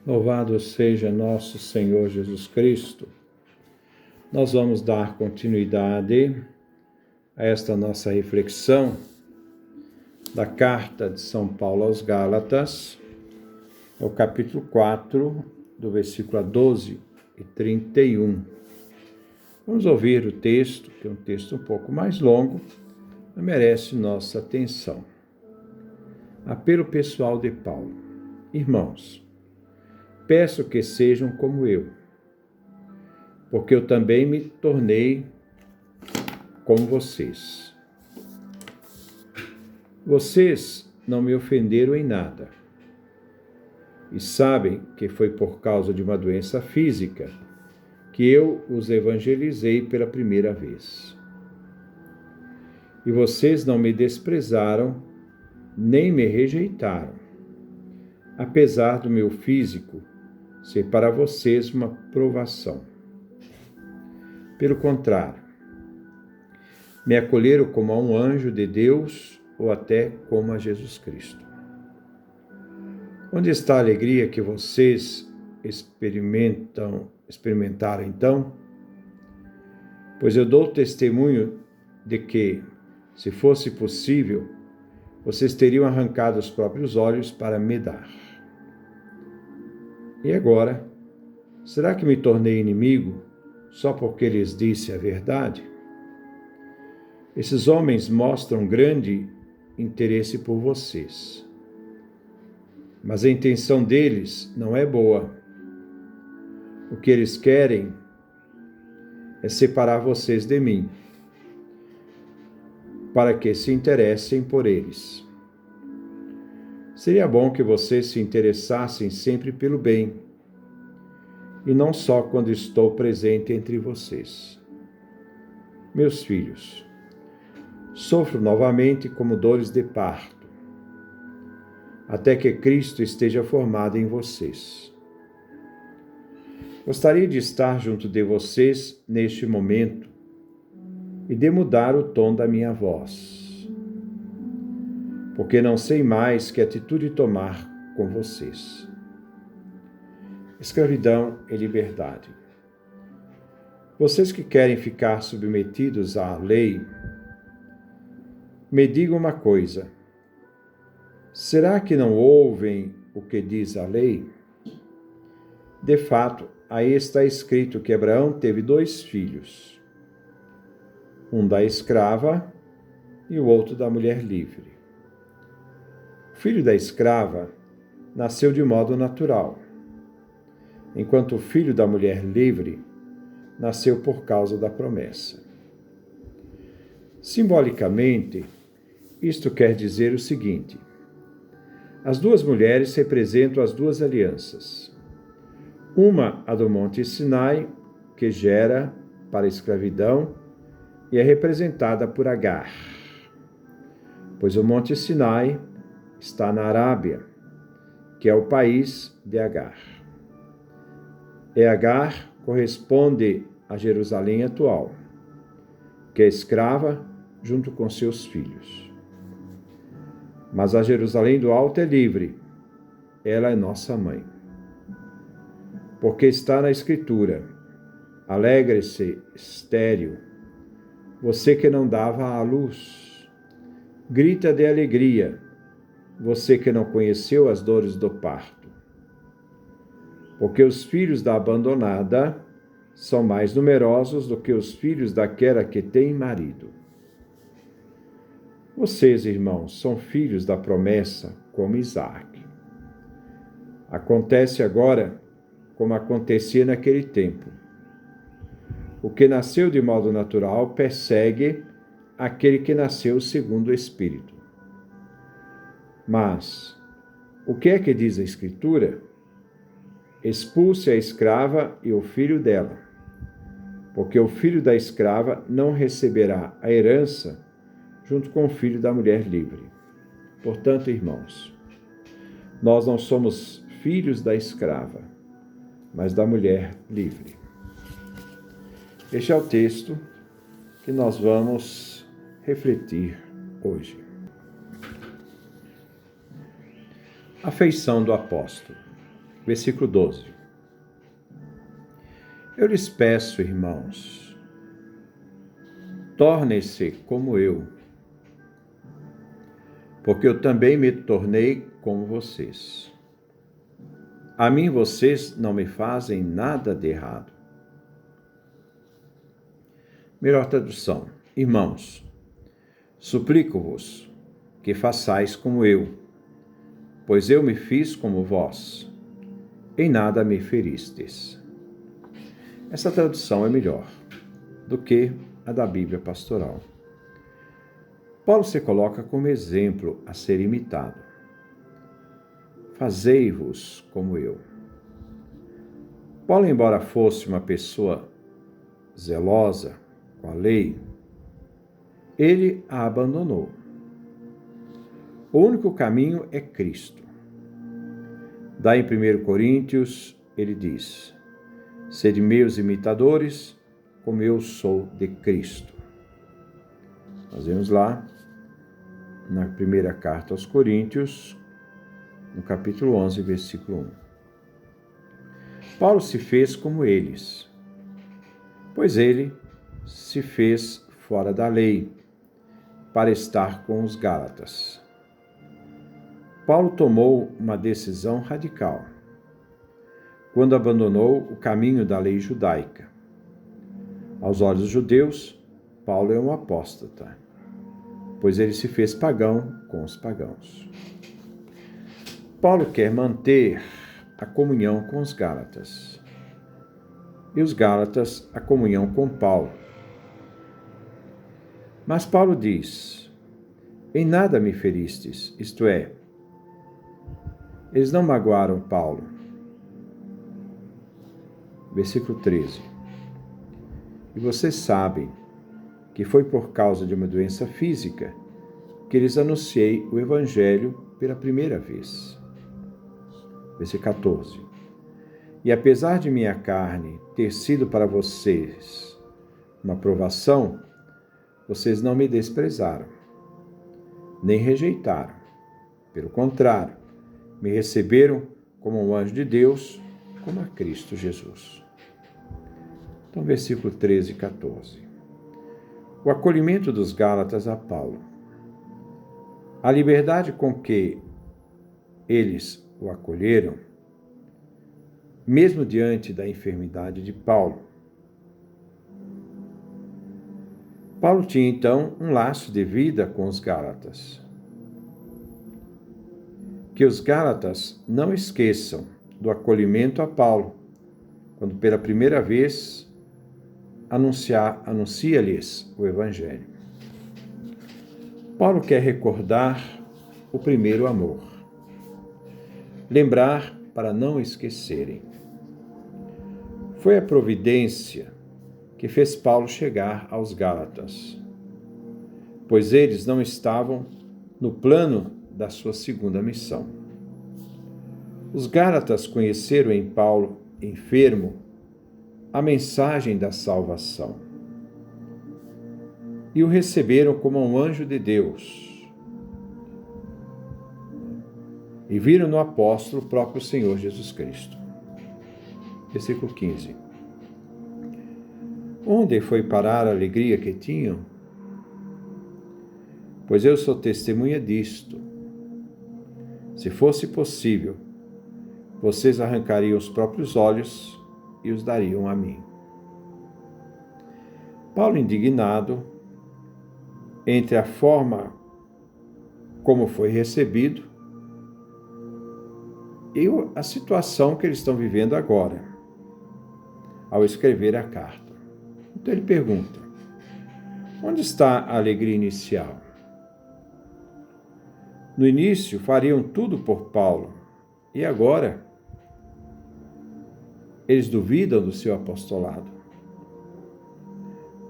Louvado seja nosso Senhor Jesus Cristo. Nós vamos dar continuidade a esta nossa reflexão da carta de São Paulo aos Gálatas, o capítulo 4, do versículo 12 e 31. Vamos ouvir o texto, que é um texto um pouco mais longo, mas merece nossa atenção. Apelo pessoal de Paulo. Irmãos, peço que sejam como eu, porque eu também me tornei como vocês. Vocês não me ofenderam em nada, e sabem que foi por causa de uma doença física que eu os evangelizei pela primeira vez. E vocês não me desprezaram, nem me rejeitaram, apesar do meu físico ser para vocês uma provação. Pelo contrário, me acolheram como a um anjo de Deus ou até como a Jesus Cristo. Onde está a alegria que vocês experimentaram então? Pois eu dou testemunho de que, se fosse possível, vocês teriam arrancado os próprios olhos para me dar. E agora, será que me tornei inimigo só porque lhes disse a verdade? Esses homens mostram grande interesse por vocês, mas a intenção deles não é boa. O que eles querem é separar vocês de mim, para que se interessem por eles. Seria bom que vocês se interessassem sempre pelo bem, e não só quando estou presente entre vocês. Meus filhos, sofro novamente como dores de parto, até que Cristo esteja formado em vocês. Gostaria de estar junto de vocês neste momento e de mudar o tom da minha voz, porque não sei mais que atitude tomar com vocês. Escravidão e liberdade. Vocês que querem ficar submetidos à lei, me digam uma coisa: será que não ouvem o que diz a lei? De fato, aí está escrito que Abraão teve 2 filhos, um da escrava e o outro da mulher livre. O filho da escrava nasceu de modo natural, enquanto o filho da mulher livre nasceu por causa da promessa. Simbolicamente, isto quer dizer o seguinte: as 2 mulheres representam as 2 alianças. Uma, a do Monte Sinai, que gera para a escravidão, e é representada por Agar, pois o Monte Sinai está na Arábia, que é o país de Agar. E Agar corresponde a Jerusalém atual, que é escrava junto com seus filhos. Mas a Jerusalém do alto é livre, ela é nossa mãe. Porque está na Escritura: alegre-se, estéril, você que não dava à luz. Grita de alegria, você que não conheceu as dores do parto. Porque os filhos da abandonada são mais numerosos do que os filhos daquela que tem marido. Vocês, irmãos, são filhos da promessa, como Isaque. Acontece agora como acontecia naquele tempo. O que nasceu de modo natural persegue aquele que nasceu segundo o Espírito. Mas, o que é que diz a Escritura? Expulse a escrava e o filho dela, porque o filho da escrava não receberá a herança junto com o filho da mulher livre. Portanto, irmãos, nós não somos filhos da escrava, mas da mulher livre. Este é o texto que nós vamos refletir hoje. A feição do apóstolo. Versículo 12. Eu lhes peço, irmãos, tornem-se como eu, porque eu também me tornei como vocês. A mim vocês não me fazem nada de errado. Melhor tradução. Irmãos, suplico-vos que façais como eu, pois eu me fiz como vós. Em nada me feristes. Essa tradução é melhor do que a da Bíblia Pastoral. Paulo se coloca como exemplo a ser imitado. Fazei-vos como eu. Paulo, embora fosse uma pessoa zelosa com a lei, ele a abandonou. O único caminho é Cristo. Daí em 1 Coríntios, ele diz: sede meus imitadores, como eu sou de Cristo. Nós vemos lá, na primeira carta aos Coríntios, no capítulo 11, versículo 1. Paulo se fez como eles, pois ele se fez fora da lei, para estar com os Gálatas. Paulo tomou uma decisão radical, quando abandonou o caminho da lei judaica. Aos olhos dos judeus, Paulo é um apóstata, pois ele se fez pagão com os pagãos. Paulo quer manter a comunhão com os Gálatas, e os Gálatas a comunhão com Paulo. Mas Paulo diz: em nada me feristes, isto é, eles não magoaram Paulo. Versículo 13. E vocês sabem que foi por causa de uma doença física que lhes anunciei o Evangelho pela primeira vez. Versículo 14. E apesar de minha carne ter sido para vocês uma provação, vocês não me desprezaram, nem rejeitaram. Pelo contrário, me receberam como um anjo de Deus, como a Cristo Jesus. Então, versículo 13 e 14. O acolhimento dos Gálatas a Paulo. A liberdade com que eles o acolheram, mesmo diante da enfermidade de Paulo. Paulo tinha, então, um laço de vida com os Gálatas. Que os Gálatas não esqueçam do acolhimento a Paulo, quando pela primeira vez anuncia-lhes o Evangelho. Paulo quer recordar o primeiro amor, lembrar para não esquecerem. Foi a providência que fez Paulo chegar aos Gálatas, pois eles não estavam no plano da sua segunda missão. Os Gálatas conheceram em Paulo, enfermo, a mensagem da salvação e o receberam como um anjo de Deus e viram no apóstolo o próprio Senhor Jesus Cristo. Versículo 15. Onde foi parar a alegria que tinham? Pois eu sou testemunha disto. Se fosse possível, vocês arrancariam os próprios olhos e os dariam a mim. Paulo, indignado, entre a forma como foi recebido e a situação que eles estão vivendo agora, ao escrever a carta. Então ele pergunta: onde está a alegria inicial? No início fariam tudo por Paulo, e agora eles duvidam do seu apostolado.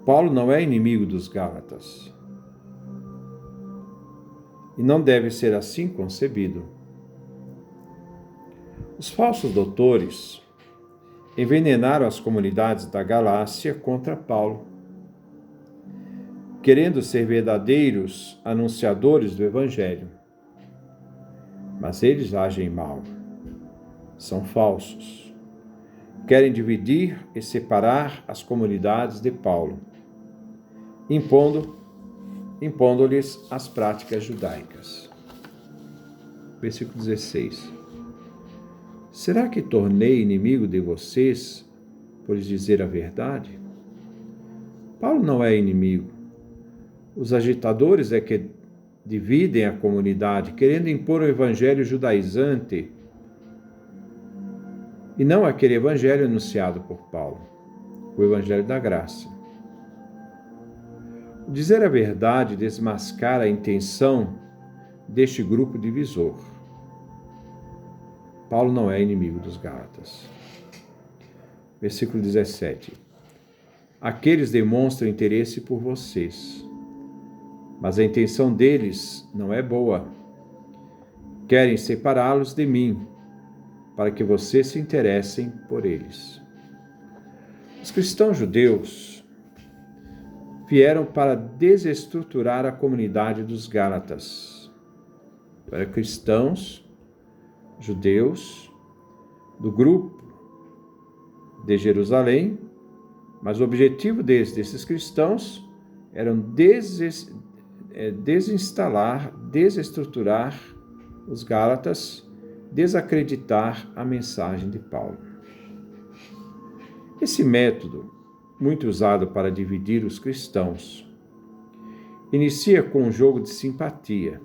Paulo não é inimigo dos Gálatas, e não deve ser assim concebido. Os falsos doutores envenenaram as comunidades da Galácia contra Paulo, querendo ser verdadeiros anunciadores do Evangelho. Mas eles agem mal. São falsos. Querem dividir e separar as comunidades de Paulo, impondo-lhes as práticas judaicas. Versículo 16. Será que tornei inimigo de vocês por lhes dizer a verdade? Paulo não é inimigo. Os agitadores é que dividem a comunidade, querendo impor o evangelho judaizante e não aquele evangelho anunciado por Paulo, o evangelho da graça. O dizer a verdade desmascara a intenção deste grupo divisor. Paulo não é inimigo dos Gálatas. Versículo 17. Aqueles demonstram interesse por vocês, mas a intenção deles não é boa. Querem separá-los de mim, para que vocês se interessem por eles. Os cristãos judeus vieram para desestruturar a comunidade dos Gálatas. Para cristãos judeus do grupo de Jerusalém, mas o objetivo desses cristãos era desinstalar, desestruturar os Gálatas, desacreditar a mensagem de Paulo. Esse método, muito usado para dividir os cristãos, inicia com um jogo de simpatia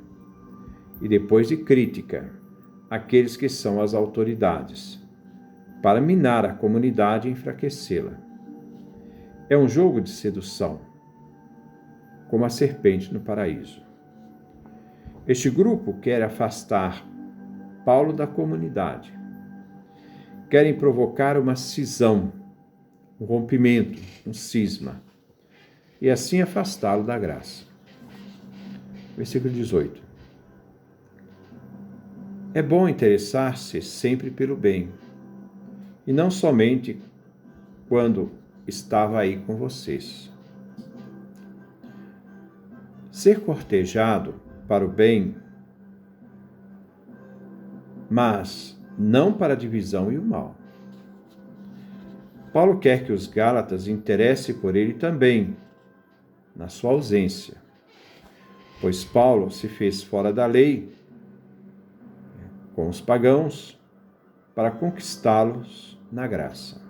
e depois de crítica àqueles que são as autoridades, para minar a comunidade e enfraquecê-la. É um jogo de sedução, como a serpente no paraíso. Este grupo quer afastar Paulo da comunidade. Querem provocar uma cisão, um rompimento, um cisma, e assim afastá-lo da graça. Versículo 18. É bom interessar-se sempre pelo bem, e não somente quando estava aí com vocês. Ser cortejado para o bem, mas não para a divisão e o mal. Paulo quer que os Gálatas interessem por ele também, na sua ausência, pois Paulo se fez fora da lei, com os pagãos, para conquistá-los na graça.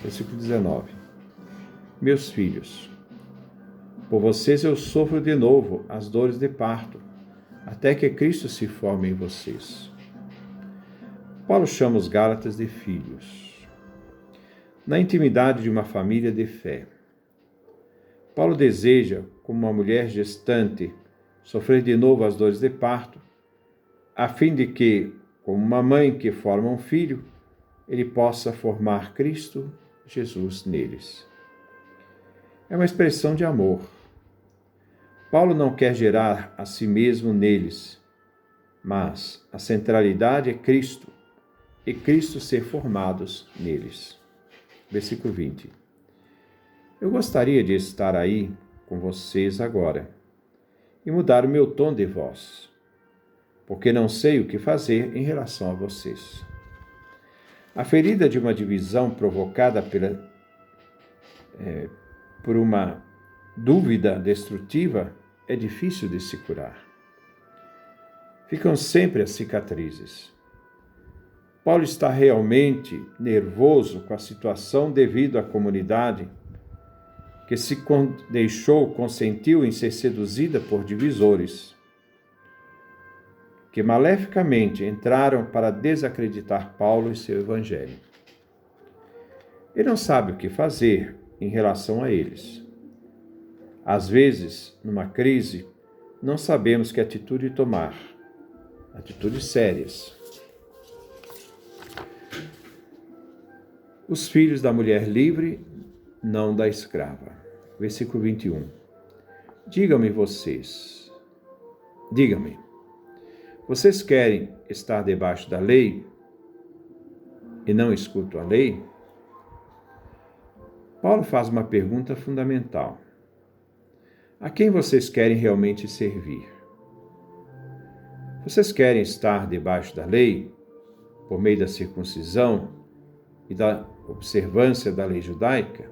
Versículo 19. Meus filhos, por vocês eu sofro de novo as dores de parto, até que Cristo se forme em vocês. Paulo chama os Gálatas de filhos. Na intimidade de uma família de fé, Paulo deseja, como uma mulher gestante, sofrer de novo as dores de parto, a fim de que, como uma mãe que forma um filho, ele possa formar Cristo Jesus neles. É uma expressão de amor. Paulo não quer gerar a si mesmo neles, mas a centralidade é Cristo, e Cristo ser formados neles. Versículo 20. Eu gostaria de estar aí com vocês agora e mudar o meu tom de voz, porque não sei o que fazer em relação a vocês. A ferida de uma divisão provocada por uma dúvida destrutiva é difícil de se curar. Ficam sempre as cicatrizes. Paulo está realmente nervoso com a situação devido à comunidade que consentiu em ser seduzida por divisores, que maleficamente entraram para desacreditar Paulo e seu evangelho. Ele não sabe o que fazer em relação a eles. Às vezes, numa crise, não sabemos que atitude tomar. Atitudes sérias. Os filhos da mulher livre, não da escrava. Versículo 21. Digam-me, vocês querem estar debaixo da lei e não escutam a lei? Paulo faz uma pergunta fundamental. A quem vocês querem realmente servir? Vocês querem estar debaixo da lei por meio da circuncisão e da observância da lei judaica,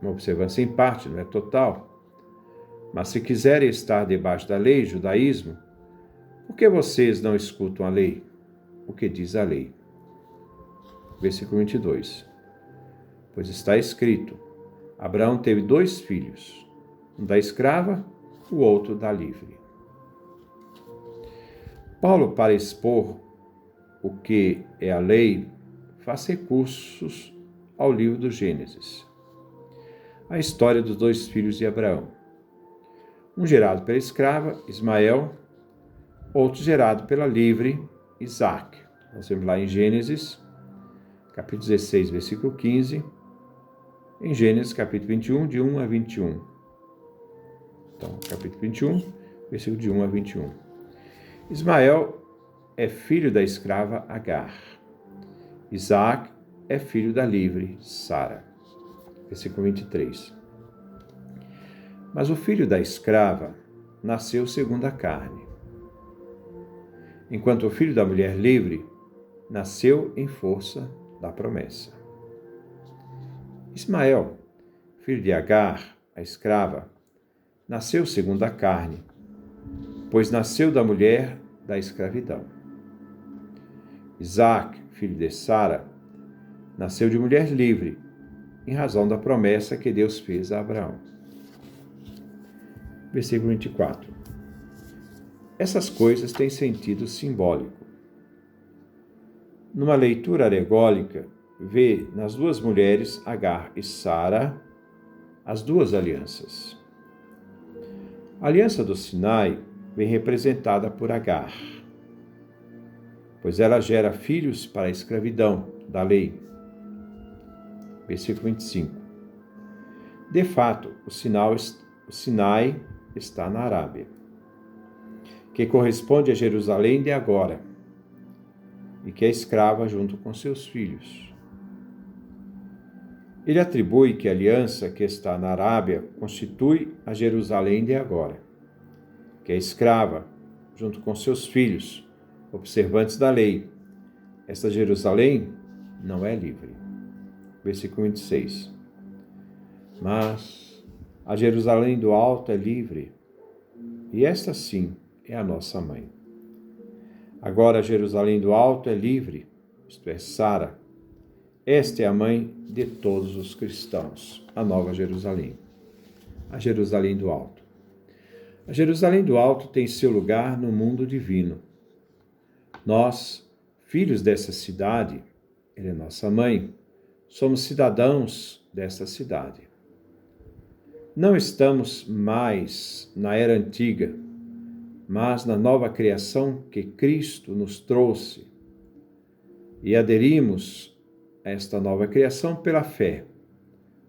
uma observância em parte, não é total, mas se quiserem estar debaixo da lei, judaísmo, por que vocês não escutam a lei? O que diz a lei? Versículo 22. Pois está escrito, Abraão teve 2 filhos, um da escrava, o outro da livre. Paulo, para expor o que é a lei, faz recursos ao livro do Gênesis. A história dos 2 filhos de Abraão. Um gerado pela escrava, Ismael, outro gerado pela livre, Isaque. Nós vemos lá em Gênesis, capítulo 16, versículo 15, em Gênesis, capítulo 21, de 1 a 21. Então, capítulo 21, versículo de 1 a 21. Ismael é filho da escrava Agar. Isaque é filho da livre Sara. Versículo 23. Mas o filho da escrava nasceu segundo a carne, enquanto o filho da mulher livre nasceu em força da promessa. Ismael, filho de Agar, a escrava, nasceu segundo a carne, pois nasceu da mulher da escravidão. Isaque, filho de Sara, nasceu de mulher livre, em razão da promessa que Deus fez a Abraão. Versículo 24. Essas coisas têm sentido simbólico. Numa leitura alegórica, vê nas 2 mulheres, Agar e Sara, as 2 alianças. A aliança do Sinai vem representada por Agar, pois ela gera filhos para a escravidão da lei. Versículo 25. De fato, o Sinai está na Arábia, que corresponde a Jerusalém de agora, e que é escrava junto com seus filhos. Ele atribui que a aliança que está na Arábia constitui a Jerusalém de agora, que é escrava junto com seus filhos, observantes da lei. Esta Jerusalém não é livre. Versículo 26. Mas a Jerusalém do alto é livre, e esta sim é a nossa mãe. Agora a Jerusalém do alto é livre, isto é, Sara. Esta é a mãe de todos os cristãos, a nova Jerusalém, a Jerusalém do alto. A Jerusalém do alto tem seu lugar no mundo divino. Nós, filhos dessa cidade, ela é nossa mãe, somos cidadãos dessa cidade. Não estamos mais na era antiga, mas na nova criação que Cristo nos trouxe, e aderimos a esta nova criação pela fé,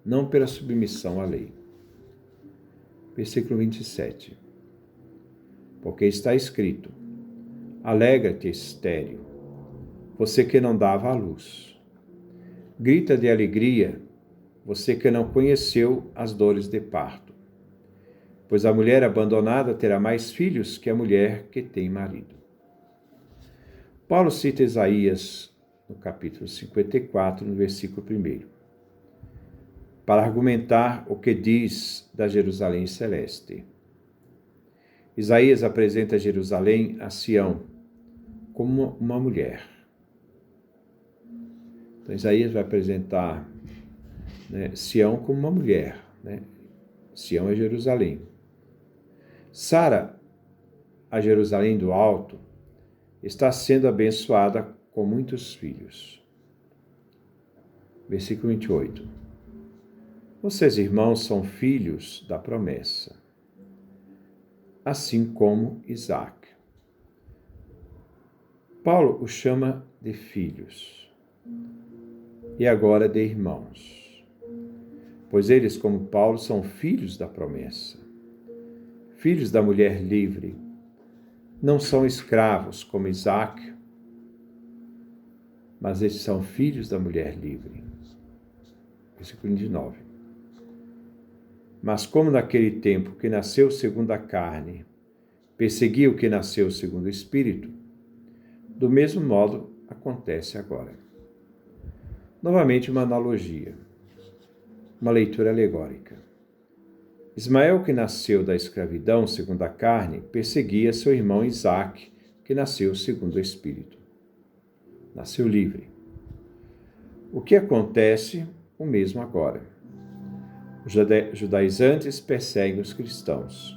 não pela submissão à lei. Versículo 27. Porque está escrito: Alegra-te, estéril, você que não dava à luz. Grita de alegria, você que não conheceu as dores de parto. Pois a mulher abandonada terá mais filhos que a mulher que tem marido. Paulo cita Isaías, no capítulo 54, no versículo 1, para argumentar o que diz da Jerusalém celeste. Isaías apresenta Jerusalém a Sião como uma mulher. Então, Isaías vai apresentar Sião como uma mulher. Sião é Jerusalém. Sara, a Jerusalém do alto, está sendo abençoada com muitos filhos. Versículo 28. Vocês, irmãos, são filhos da promessa, assim como Isaque. Paulo o chama de filhos e agora de irmãos, pois eles, como Paulo, são filhos da promessa, filhos da mulher livre, não são escravos como Isaque, mas eles são filhos da mulher livre. Versículo 29. Mas como naquele tempo que nasceu segundo a carne perseguia o que nasceu segundo o Espírito, do mesmo modo acontece agora. Novamente uma analogia, uma leitura alegórica. Ismael, que nasceu da escravidão segundo a carne, perseguia seu irmão Isaque, que nasceu segundo o Espírito. Nasceu livre. O que acontece? O mesmo agora. Os judaizantes perseguem os cristãos,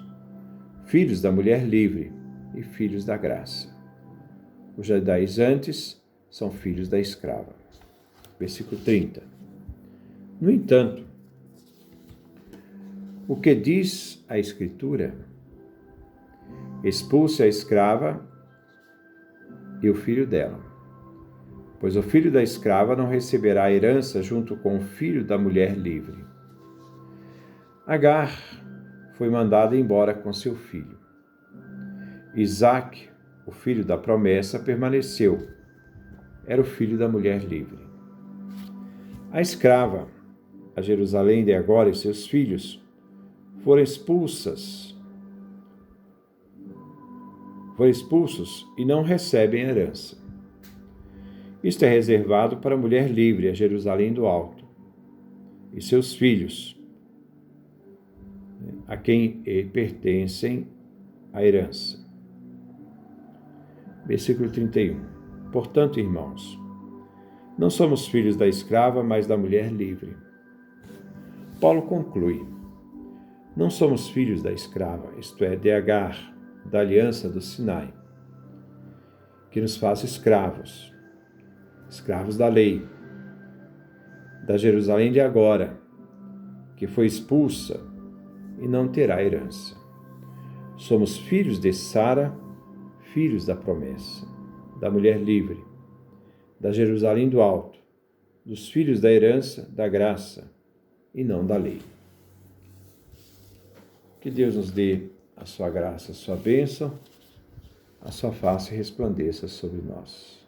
filhos da mulher livre e filhos da graça. Os judaizantes são filhos da escrava. Versículo 30. No entanto, o que diz a Escritura? Expulse a escrava e o filho dela, pois o filho da escrava não receberá a herança junto com o filho da mulher livre. Agar foi mandada embora com seu filho. Isaque, o filho da promessa, permaneceu. Era o filho da mulher livre. A escrava, a Jerusalém de agora e seus filhos, foram expulsos e não recebem herança. Isto é reservado para a mulher livre, a Jerusalém do Alto, e seus filhos, a quem pertencem a herança. Versículo 31. Portanto, irmãos, não somos filhos da escrava, mas da mulher livre. Paulo conclui: não somos filhos da escrava, isto é, de Agar, da aliança do Sinai, que nos faz escravos da lei, da Jerusalém de agora, que foi expulsa e não terá herança. Somos filhos de Sara, filhos da promessa, da mulher livre, da Jerusalém do Alto, dos filhos da herança, da graça e não da lei. Que Deus nos dê a sua graça, a sua bênção, a sua face resplandeça sobre nós.